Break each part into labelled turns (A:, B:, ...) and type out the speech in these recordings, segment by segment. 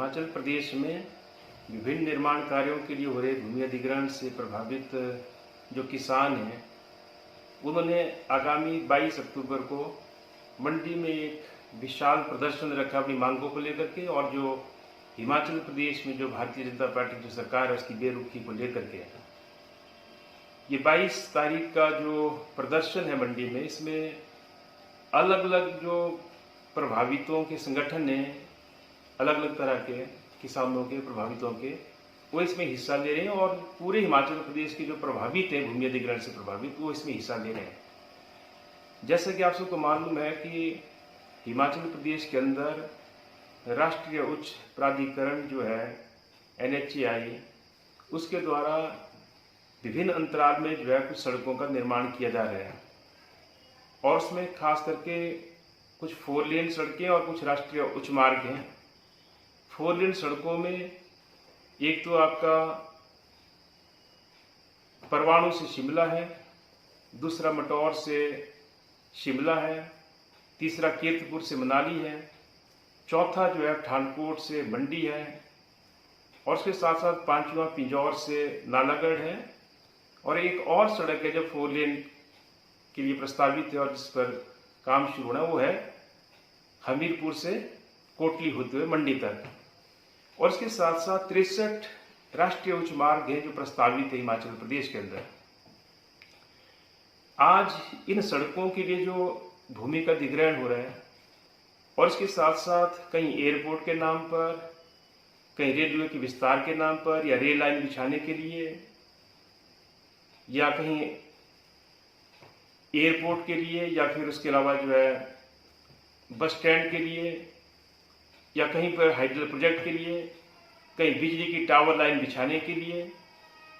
A: हिमाचल प्रदेश में विभिन्न निर्माण कार्यों के लिए हो रहे भूमि अधिग्रहण से प्रभावित जो किसान हैं उन्होंने आगामी 22 अक्टूबर को मंडी में एक विशाल प्रदर्शन रखा अपनी मांगों को लेकर के, और जो हिमाचल प्रदेश में जो भारतीय जनता पार्टी जो सरकार है उसकी बेरुखी को लेकर के ये 22 तारीख का जो प्रदर्शन है मंडी में, इसमें अलग अलग जो प्रभावितों के संगठन हैं, अलग अलग तरह के किसानों के प्रभावितों के, वो इसमें हिस्सा ले रहे हैं और पूरे हिमाचल प्रदेश के जो प्रभावित हैं भूमि अधिग्रहण से प्रभावित, वो इसमें हिस्सा ले रहे हैं। जैसे कि आप सबको मालूम है कि हिमाचल प्रदेश के अंदर राष्ट्रीय उच्च प्राधिकरण जो है NHAI, उसके द्वारा विभिन्न अंतराल में जो है कुछ सड़कों का निर्माण किया जा रहा है, और उसमें खास करके कुछ 4 लेन सड़कें और कुछ राष्ट्रीय उच्च मार्ग हैं। 4 लेन सड़कों में एक तो आपका परवाणु से शिमला है, दूसरा मटौर से शिमला है, तीसरा कीर्तपुर से मनाली है, चौथा जो है पठानकोट से मंडी है, और उसके साथ साथ 5वां पिंजौर से नालागढ़ है, और एक और सड़क है जो 4 लेन के लिए प्रस्तावित है और जिस पर काम शुरू होना वो है हमीरपुर से कोटली होते हुए मंडी तक। और इसके साथ साथ 63 राष्ट्रीय उच्च मार्ग हैं जो प्रस्तावित है हिमाचल प्रदेश के अंदर। आज इन सड़कों के लिए जो भूमि का अधिग्रहण हो रहा है, और इसके साथ साथ कहीं एयरपोर्ट के नाम पर, कहीं रेलवे के विस्तार के नाम पर, या रेल लाइन बिछाने के लिए, या कहीं एयरपोर्ट के लिए, या फिर उसके अलावा जो है बस स्टैंड के लिए, या कहीं पर हाइडल प्रोजेक्ट के लिए, कहीं बिजली की टावर लाइन बिछाने के लिए,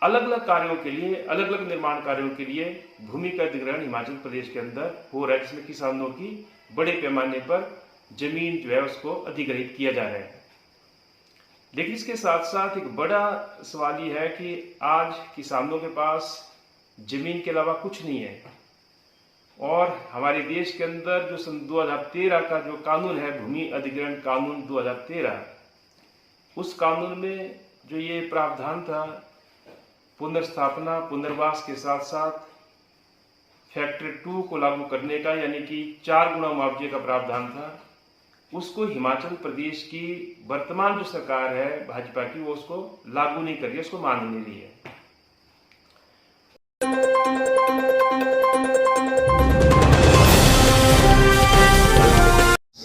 A: अलग अलग कार्यों के लिए, अलग अलग निर्माण कार्यों के लिए भूमि का अधिग्रहण हिमाचल प्रदेश के अंदर हो रहा है, जिसमें किसानों की बड़े पैमाने पर जमीन जो है उसको अधिग्रहित किया जा रहा है। लेकिन इसके साथ साथ एक बड़ा सवाल ये है कि आज किसानों के पास जमीन के अलावा कुछ नहीं है, और हमारे देश के अंदर जो सन 2013 का जो कानून है, भूमि अधिग्रहण कानून 2013, उस कानून में जो ये प्रावधान था पुनर्स्थापना पुनर्वास के साथ साथ फैक्टर 2 को लागू करने का, यानी कि 4 गुना मुआवजे का प्रावधान था, उसको हिमाचल प्रदेश की वर्तमान जो सरकार है भाजपा की, वो उसको लागू नहीं कर रही है, उसको मान नहीं रही है।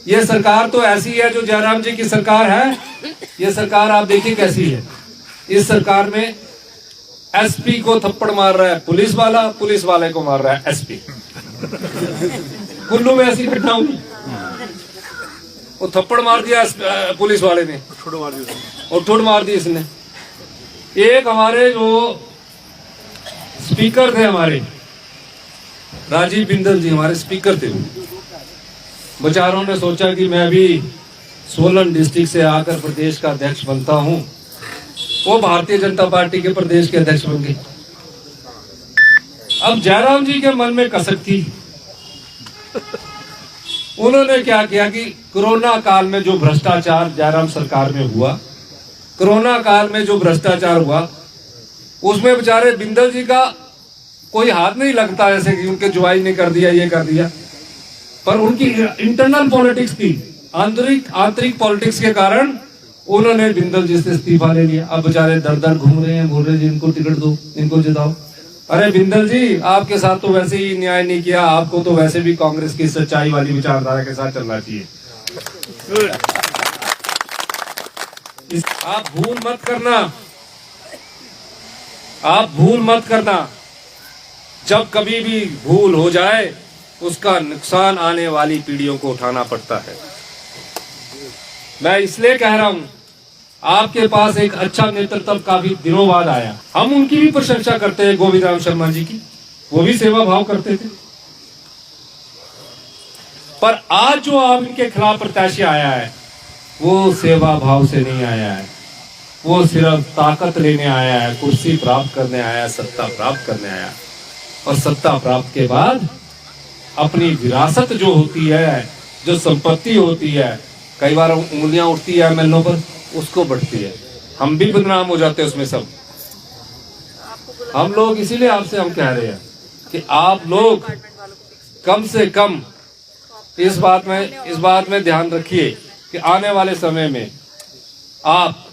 B: ये सरकार तो ऐसी है जो जयराम जी की सरकार है। ये सरकार आप देखिए कैसी है। इस सरकार में SP को थप्पड़ मार रहा है पुलिस वाला, पुलिस वाले को मार रहा है SP। कुल्लू में ऐसी घटना हुई, वो थप्पड़ मार दिया पुलिस वाले ने, और ठुड मार दी इसने। एक हमारे जो स्पीकर थे, हमारे राजीव बिंदल जी हमारे स्पीकर थे, बेचारों ने सोचा कि मैं भी सोलन डिस्ट्रिक्ट से आकर प्रदेश का अध्यक्ष बनता हूं। वो भारतीय जनता पार्टी के प्रदेश के अध्यक्ष बन गए। अब जयराम जी के मन में कसक थी। उन्होंने क्या किया कि कोरोना काल में जो भ्रष्टाचार जयराम सरकार में हुआ, कोरोना काल में जो भ्रष्टाचार हुआ, उसमें बेचारे बिंदल जी का कोई हाथ नहीं लगता, ऐसे कि उनके जुआई ने कर दिया, ये कर दिया, पर उनकी इंटरनल पॉलिटिक्स थी, आंतरिक पॉलिटिक्स के कारण उन्होंने बिंदल जी से इस्तीफा ले लिया। अब बेचारे दर दर घूम रहे हैं, बोल रहे जी इनको टिकट दो, इनको जिताओ। अरे बिंदल जी, आपके साथ तो वैसे ही न्याय नहीं किया, आपको तो वैसे भी कांग्रेस की सच्चाई वाली विचारधारा के साथ चलना चाहिए। आप भूल मत करना, जब कभी भी भूल हो जाए उसका नुकसान आने वाली पीढ़ियों को उठाना पड़ता है। मैं इसलिए कह रहा हूं, आपके पास एक अच्छा नेतृत्व काफी दिनों बाद आया। हम उनकी भी प्रशंसा करते हैं, गोविंद राम शर्मा जी की, वो भी सेवा भाव करते थे। पर आज जो आप इनके खिलाफ प्रत्याशी आया है, वो सेवा भाव से नहीं आया है, वो सिर्फ ताकत लेने आया है, कुर्सी प्राप्त करने आया है, सत्ता प्राप्त करने आया है। और सत्ता प्राप्त के बाद अपनी विरासत जो होती है, जो संपत्ति होती है, कई बार उंगलियां उठती है MLA पर, उसको बढ़ती है, हम भी बदनाम हो जाते हैं उसमें सब। हम लोग इसीलिए आपसे हम कह रहे हैं कि आप लोग कम से कम इस बात में ध्यान रखिए कि आने वाले समय में आप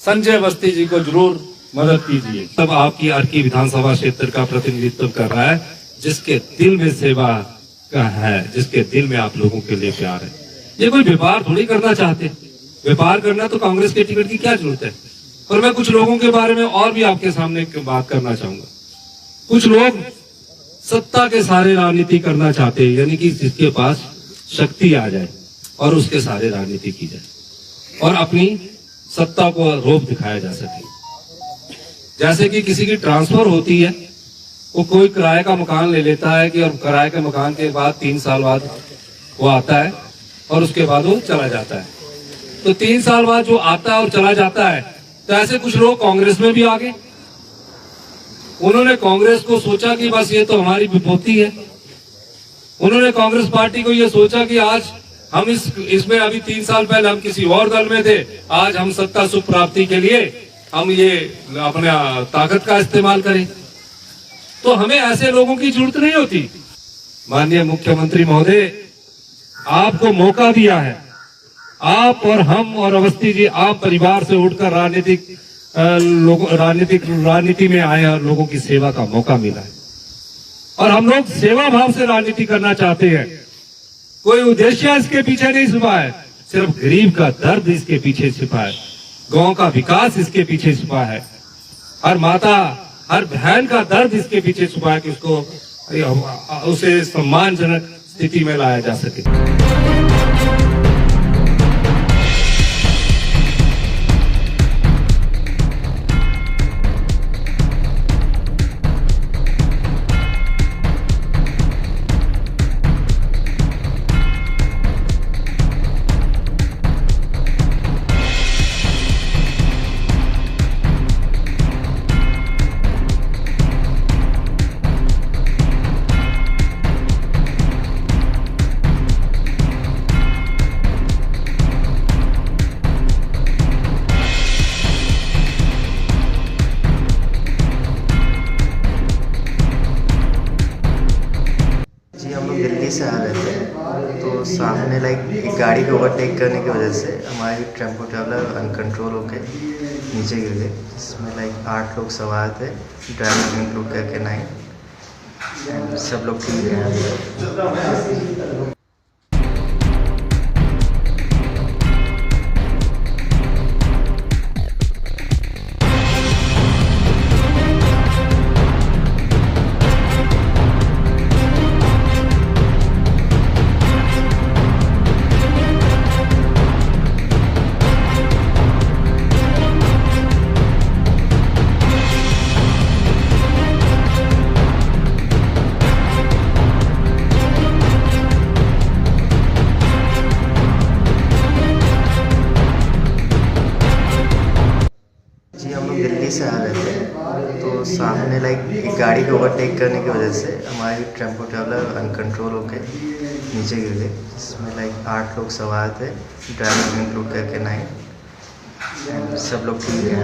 B: संजय बस्ती जी को जरूर मदद कीजिए। तब आपकी अर्की विधानसभा क्षेत्र का प्रतिनिधित्व कर रहा है, जिसके दिल में सेवा का है, जिसके दिल में आप लोगों के लिए प्यार है। ये कोई व्यापार थोड़ी करना चाहते, व्यापार करना तो कांग्रेस के टिकट की क्या जरूरत है। पर मैं कुछ लोगों के बारे में और भी आपके सामने बात करना चाहूंगा। कुछ लोग सत्ता के सारे राजनीति करना चाहते हैं, यानी कि जिसके पास शक्ति आ जाए और उसके सारे राजनीति की जाए और अपनी सत्ता को रोप दिखाया जा सके। जैसे कि किसी की ट्रांसफर होती है, वो कोई किराए का मकान ले लेता है कि और किराए के मकान के बाद 3 साल बाद वो आता है और उसके बाद वो चला जाता है। तो 3 साल बाद जो आता है और चला जाता है, तो ऐसे कुछ लोग कांग्रेस में भी आ गए। उन्होंने कांग्रेस को सोचा कि बस ये तो हमारी विभूति है। उन्होंने कांग्रेस पार्टी को ये सोचा कि आज हम इसमें अभी 3 साल पहले हम किसी और दल में थे, आज हम सत्ता सुख प्राप्ति के लिए हम ये अपने ताकत का इस्तेमाल करें। तो हमें ऐसे लोगों की जरूरत नहीं होती। माननीय मुख्यमंत्री महोदय, आपको मौका दिया है, आप और हम और अवस्थी जी, आप परिवार से उठकर राजनीति में आए और लोगों की सेवा का मौका मिला है और हम लोग सेवा भाव से राजनीति करना चाहते हैं। कोई उद्देश्य इसके पीछे नहीं छिपा है, सिर्फ गरीब का दर्द इसके पीछे छिपा है, गांव का विकास इसके पीछे छिपा है, हर माता हर बहन का दर्द इसके पीछे छुपा है कि उसको उसे सम्मानजनक स्थिति में लाया जा सके।
C: दिल्ली से आ रहे थे, तो सामने एक गाड़ी को ओवरटेक करने की वजह से हमारी टेम्पो ट्रैवलर अनकंट्रोल होकर नीचे गिर गए, जिसमें 8 लोग सवार थे, ड्राइवर इंक्लूड करके 9, सब लोग ठीक हैं। दिल्ली से आ रहे थे, तो सामने गाड़ी को ओवरटेक करने की वजह से हमारी टेम्पो ट्रैवलर अनकंट्रोल होकर नीचे गिर गए, जिसमें 8 लोग सवार थे, ड्राइवर इंक्लूड करके 9, सब लोग ठीक हैं।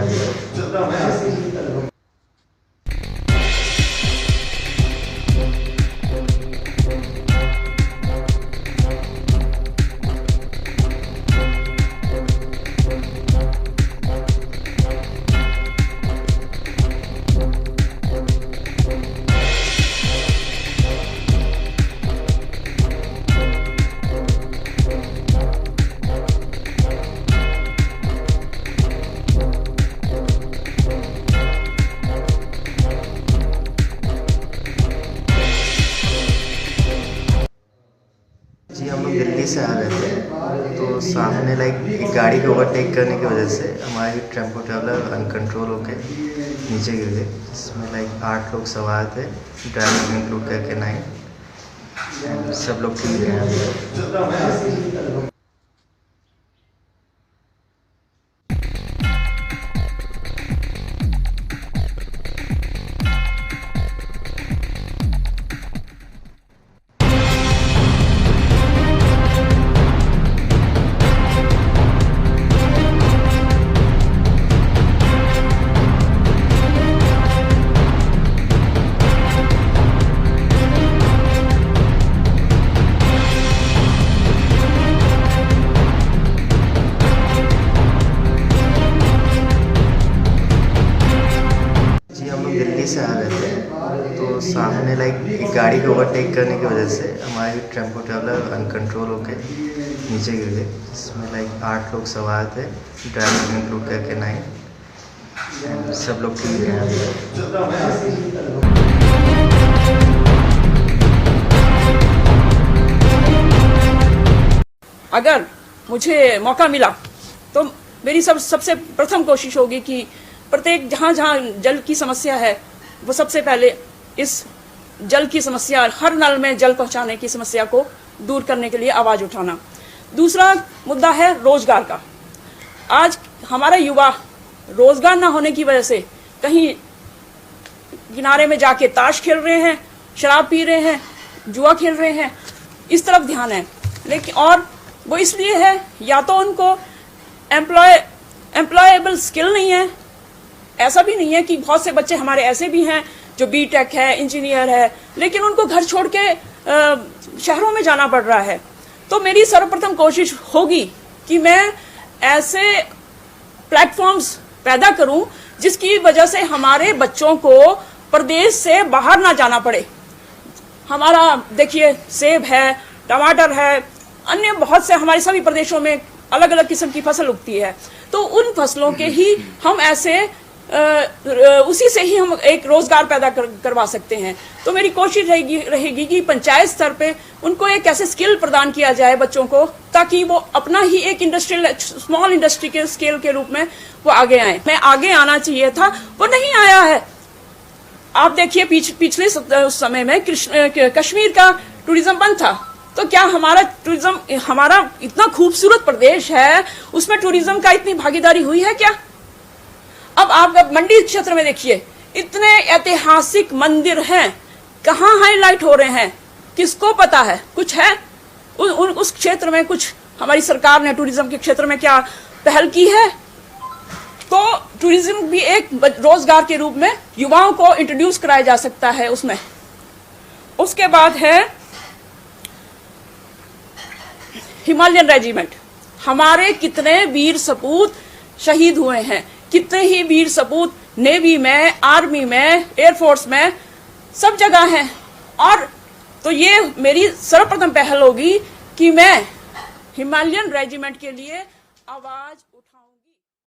C: हम लोग दिल्ली से आ रहे थे, तो सामने गाड़ी को ओवरटेक करने की वजह से हमारी टेम्पो ट्रैवलर अनकंट्रोल होकर नीचे गिर गए, जिसमें 8 लोग सवार थे, ड्राइवर इंक्लूड करके 9, सब लोग ठीक हैं। एक गाड़ी को ओवरटेक करने की वजह से हमारी टेम्पो ट्रैवलर अनकंट्रोल होके नीचे गिर गए, जिसमें लाइक 8 लोग सवार थे, ड्राइवर इंक्लूड करके 9, सब लोग ठीक हैं अभी।
D: अगर मुझे मौका मिला तो मेरी सबसे प्रथम कोशिश होगी कि प्रत्येक जहाँ जहाँ जल की समस्या है वो सबसे पहले इस जल की समस्या, हर नल में जल पहुँचाने की समस्या को दूर करने के लिए आवाज़ उठाना। दूसरा मुद्दा है रोजगार का। आज हमारा युवा रोजगार ना होने की वजह से कहीं किनारे में जाके ताश खेल रहे हैं, शराब पी रहे हैं, जुआ खेल रहे हैं, इस तरफ ध्यान है। लेकिन और वो इसलिए है या तो उनको एम्प्लॉयबल स्किल नहीं है। ऐसा भी नहीं है कि बहुत से बच्चे हमारे ऐसे भी हैं जो बीटेक है, इंजीनियर है, लेकिन उनको घर छोड़ के शहरों में जाना पड़ रहा है। तो मेरी सर्वप्रथम कोशिश होगी कि मैं ऐसे प्लेटफॉर्म्स पैदा करूं जिसकी वजह से हमारे बच्चों को प्रदेश से बाहर ना जाना पड़े। हमारा देखिए सेब है, टमाटर है, अन्य बहुत से हमारे सभी प्रदेशों में अलग अलग किस्म की फसल उगती है। तो उन फसलों के ही हम ऐसे उसी से ही हम एक रोजगार पैदा करवा सकते हैं। तो मेरी कोशिश रहेगी कि पंचायत स्तर पे उनको एक ऐसे स्किल प्रदान किया जाए बच्चों को, ताकि वो अपना ही एक इंडस्ट्रियल स्मॉल इंडस्ट्री के स्केल के रूप में वो आगे आए। मैं आगे आना चाहिए था, वो नहीं आया है। आप देखिए पिछले समय में कश्मीर का टूरिज्म बंद था, तो क्या हमारा टूरिज्म, हमारा इतना खूबसूरत प्रदेश है, उसमें टूरिज्म का इतनी भागीदारी हुई है क्या? अब आप मंडी क्षेत्र में देखिए, इतने ऐतिहासिक मंदिर हैं, कहाँ हाईलाइट हो रहे हैं, किसको पता है? कुछ है उस क्षेत्र में? कुछ हमारी सरकार ने टूरिज्म के क्षेत्र में क्या पहल की है? तो टूरिज्म भी एक रोजगार के रूप में युवाओं को इंट्रोड्यूस कराया जा सकता है उसमें। उसके बाद है हिमालयन रेजिमेंट। हमारे कितने वीर सपूत शहीद हुए हैं, कितने ही वीर सपूत नेवी में, आर्मी में, एयरफोर्स में, सब जगह हैं। और तो ये मेरी सर्वप्रथम पहल होगी कि मैं हिमालयन रेजिमेंट के लिए आवाज उठाऊं।